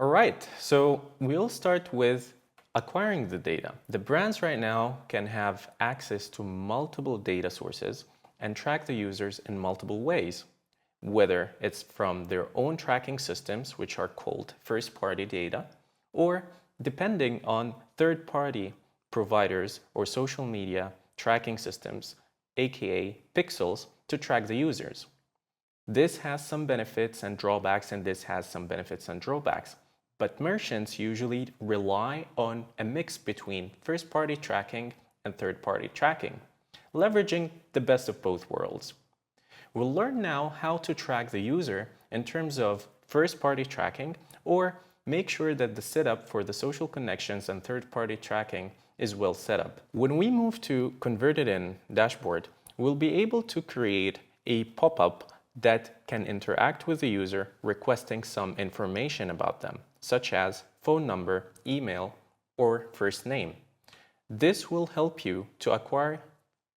All right, so we'll start with acquiring the data. The brands right now can have access to multiple data sources and track the users in multiple ways, whether it's from their own tracking systems, which are called first-party data, or depending on third-party providers or social media tracking systems, aka pixels, to track the users. This has some benefits and drawbacks, and this has some benefits and drawbacks. But merchants usually rely on a mix between first-party tracking and third-party tracking, leveraging the best of both worlds. We'll learn now how to track the user in terms of first-party tracking, or make sure that the setup for the social connections and third-party tracking is well set up. When we move to Converted In dashboard, we'll be able to create a pop-up that can interact with the user requesting some information about them, such as phone number, email, or first name. This will help you to acquire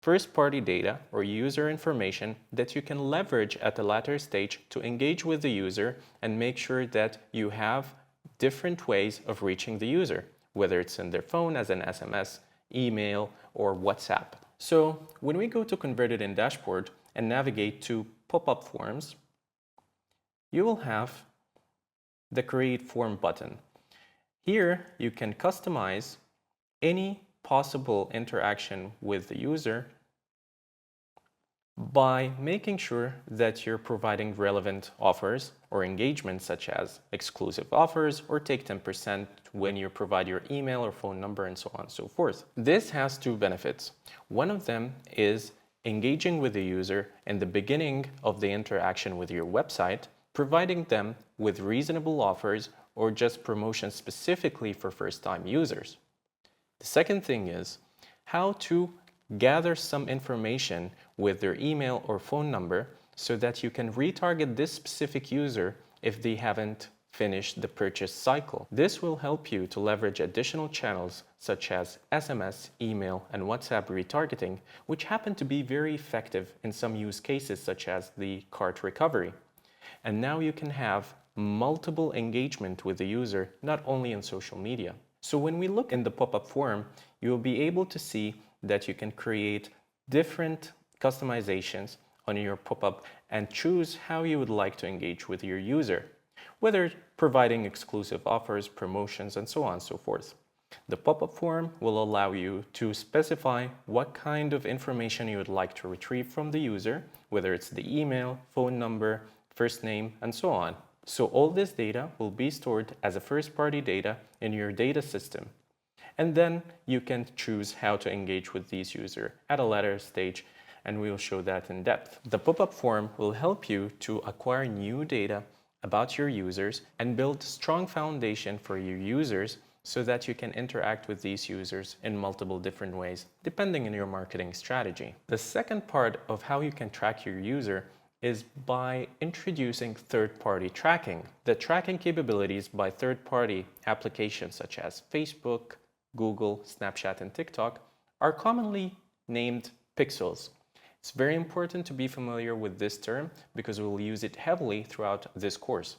first-party data or user information that you can leverage at a later stage to engage with the user and make sure that you have different ways of reaching the user, whether it's in their phone as an SMS, email, or WhatsApp. So when we go to Converted In dashboard and navigate to pop-up forms, you will have the Create Form button. Here you can customize any possible interaction with the user by making sure that you're providing relevant offers or engagements such as exclusive offers or take 10% when you provide your email or phone number and so on and so forth. This has two benefits. One of them is engaging with the user in the beginning of the interaction with your website, providing them with reasonable offers or just promotions specifically for first-time users. The second thing is how to gather some information with their email or phone number so that you can retarget this specific user if they haven't finished the purchase cycle. This will help you to leverage additional channels such as SMS, email, and WhatsApp retargeting, which happen to be very effective in some use cases such as the cart recovery. And now you can have multiple engagement with the user, not only in social media. So when we look in the pop-up form, you'll be able to see that you can create different customizations on your pop-up and choose how you would like to engage with your user, whether providing exclusive offers, promotions, and so on and so forth. The pop-up form will allow you to specify what kind of information you would like to retrieve from the user, whether it's the email, phone number, first name, and so on. So all this data will be stored as a first-party data in your data system. And then you can choose how to engage with these users at a later stage, and we will show that in depth. The pop-up form will help you to acquire new data about your users and build a strong foundation for your users so that you can interact with these users in multiple different ways, depending on your marketing strategy. The second part of how you can track your user is by introducing third-party tracking. The tracking capabilities by third-party applications such as Facebook, Google, Snapchat, and TikTok are commonly named pixels. It's very important to be familiar with this term because we'll use it heavily throughout this course.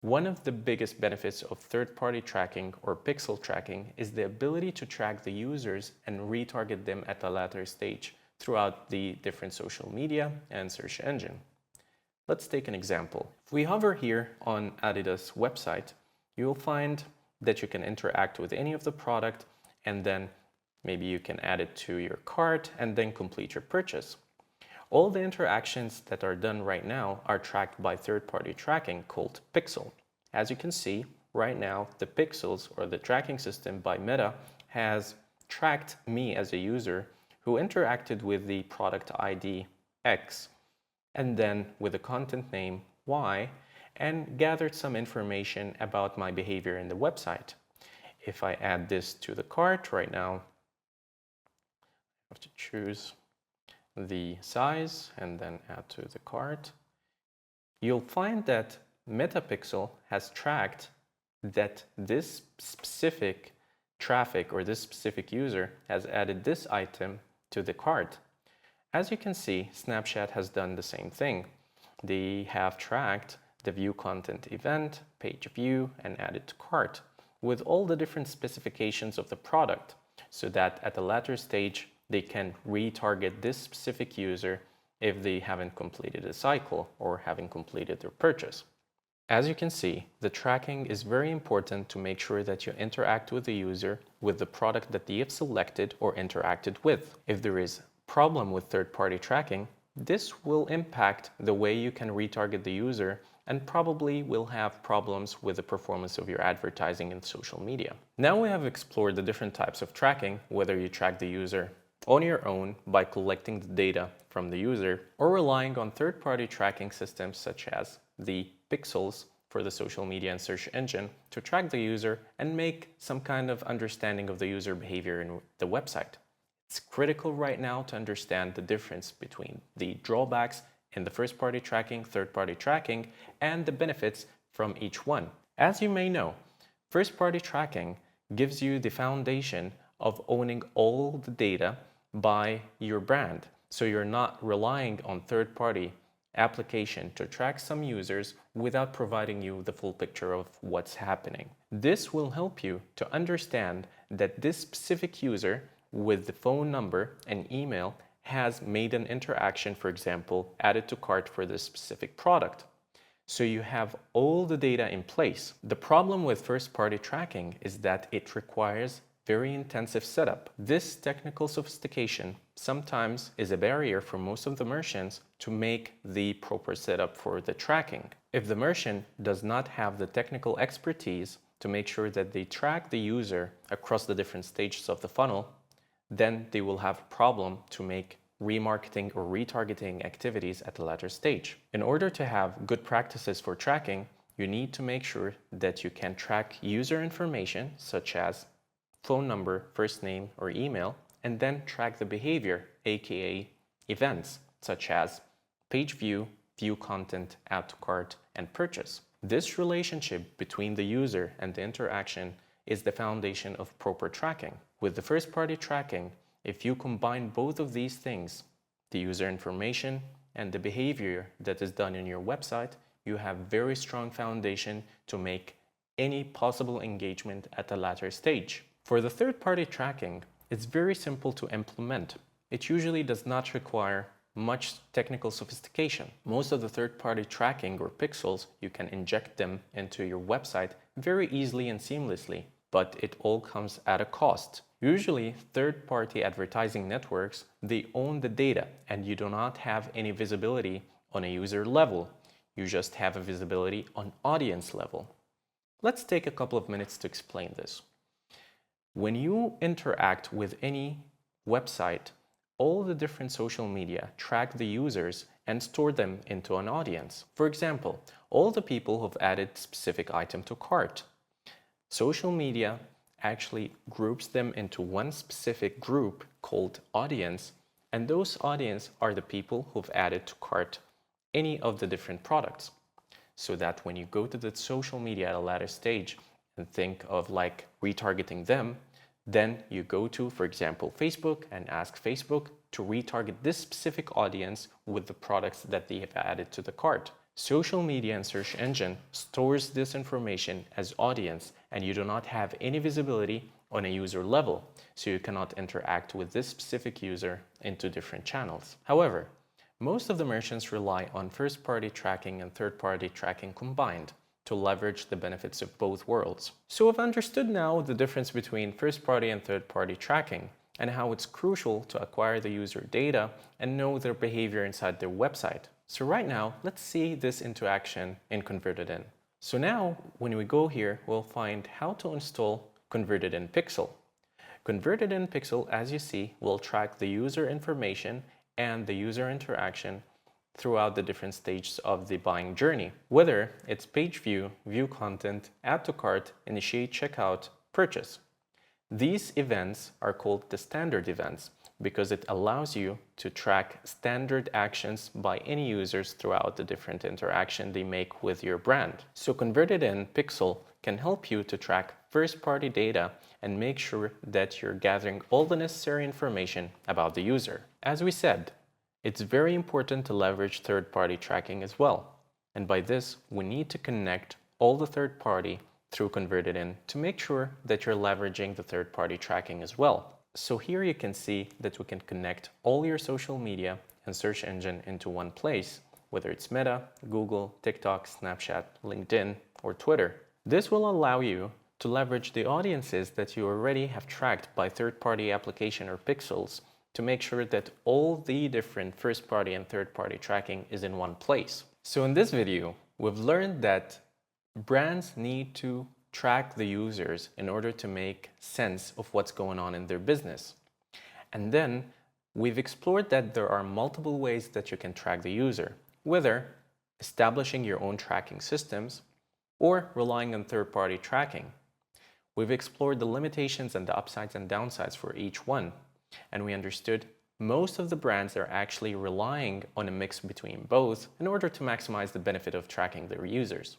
One of the biggest benefits of third-party tracking or pixel tracking is the ability to track the users and retarget them at a later stage throughout the different social media and search engine. Let's take an example. If we hover here on Adidas website, you'll find that you can interact with any of the product and then maybe you can add it to your cart and then complete your purchase. All the interactions that are done right now are tracked by third-party tracking called Pixel. As you can see, right now, the pixels or the tracking system by Meta has tracked me as a user who interacted with the product ID X and then with the content name Y and gathered some information about my behavior in the website. If I add this to the cart right now, I have to choose the size and then add to the cart. You'll find that Metapixel has tracked that this specific traffic or this specific user has added this item to the cart. As you can see, Snapchat has done the same thing. They have tracked the view content event, page view, and add it to cart with all the different specifications of the product so that at a later stage they can retarget this specific user if they haven't completed a cycle or haven't completed their purchase. As you can see, the tracking is very important to make sure that you interact with the user with the product that they have selected or interacted with. If there is a problem with third-party tracking, this will impact the way you can retarget the user and probably will have problems with the performance of your advertising in social media. Now we have explored the different types of tracking, whether you track the user on your own by collecting the data from the user or relying on third-party tracking systems such as the pixels for the social media and search engine to track the user and make some kind of understanding of the user behavior in the website. It's critical right now to understand the difference between the drawbacks in the first-party tracking, third-party tracking, and the benefits from each one. As you may know, first-party tracking gives you the foundation of owning all the data by your brand. So you're not relying on third-party application to track some users without providing you the full picture of what's happening. This will help you to understand that this specific user with the phone number and email has made an interaction, for example, added to cart for this specific product. So you have all the data in place. The problem with first-party tracking is that it requires very intensive setup. This technical sophistication sometimes is a barrier for most of the merchants to make the proper setup for the tracking. If the merchant does not have the technical expertise to make sure that they track the user across the different stages of the funnel, then they will have a problem to make remarketing or retargeting activities at the latter stage. In order to have good practices for tracking, you need to make sure that you can track user information such as phone number, first name, or email, and then track the behavior, aka events, such as page view, view content, add to cart, and purchase. This relationship between the user and the interaction is the foundation of proper tracking. With the first-party tracking, if you combine both of these things, the user information and the behavior that is done in your website, you have very strong foundation to make any possible engagement at a latter stage. For the third-party tracking, it's very simple to implement. It usually does not require much technical sophistication. Most of the third-party tracking or pixels, you can inject them into your website very easily and seamlessly, but it all comes at a cost. Usually, third-party advertising networks, they own the data and you do not have any visibility on a user level. You just have a visibility on audience level. Let's take a couple of minutes to explain this. When you interact with any website, all the different social media track the users and store them into an audience. For example, all the people who've added specific item to cart. Social media actually groups them into one specific group called audience, and those audience are the people who've added to cart any of the different products. So that when you go to the social media at a later stage and think of like retargeting them, then you go to, for example, Facebook and ask Facebook to retarget this specific audience with the products that they have added to the cart. Social media and search engine stores this information as audience, and you do not have any visibility on a user level, so you cannot interact with this specific user into different channels. However, most of the merchants rely on first-party tracking and third-party tracking combined to leverage the benefits of both worlds. So we've understood now the difference between first-party and third-party tracking and how it's crucial to acquire the user data and know their behavior inside their website. So right now, let's see this into action in ConvertedIn. So now, when we go here, we'll find how to install ConvertedIn Pixel. ConvertedIn Pixel, as you see, will track the user information and the user interaction throughout the different stages of the buying journey, whether it's page view, view content, add to cart, initiate checkout, purchase. These events are called the standard events because it allows you to track standard actions by any users throughout the different interaction they make with your brand. So ConvertedIn Pixel can help you to track first-party data and make sure that you're gathering all the necessary information about the user. As we said, it's very important to leverage third-party tracking as well. And by this, we need to connect all the third party through Converted In to make sure that you're leveraging the third party tracking as well. So here you can see that we can connect all your social media and search engine into one place, whether it's Meta, Google, TikTok, Snapchat, LinkedIn, or Twitter. This will allow you to leverage the audiences that you already have tracked by third-party application or pixels to make sure that all the different first-party and third-party tracking is in one place. So in this video, we've learned that brands need to track the users in order to make sense of what's going on in their business. And then we've explored that there are multiple ways that you can track the user, whether establishing your own tracking systems or relying on third-party tracking. We've explored the limitations and the upsides and downsides for each one, and we understood most of the brands are actually relying on a mix between both in order to maximize the benefit of tracking their users.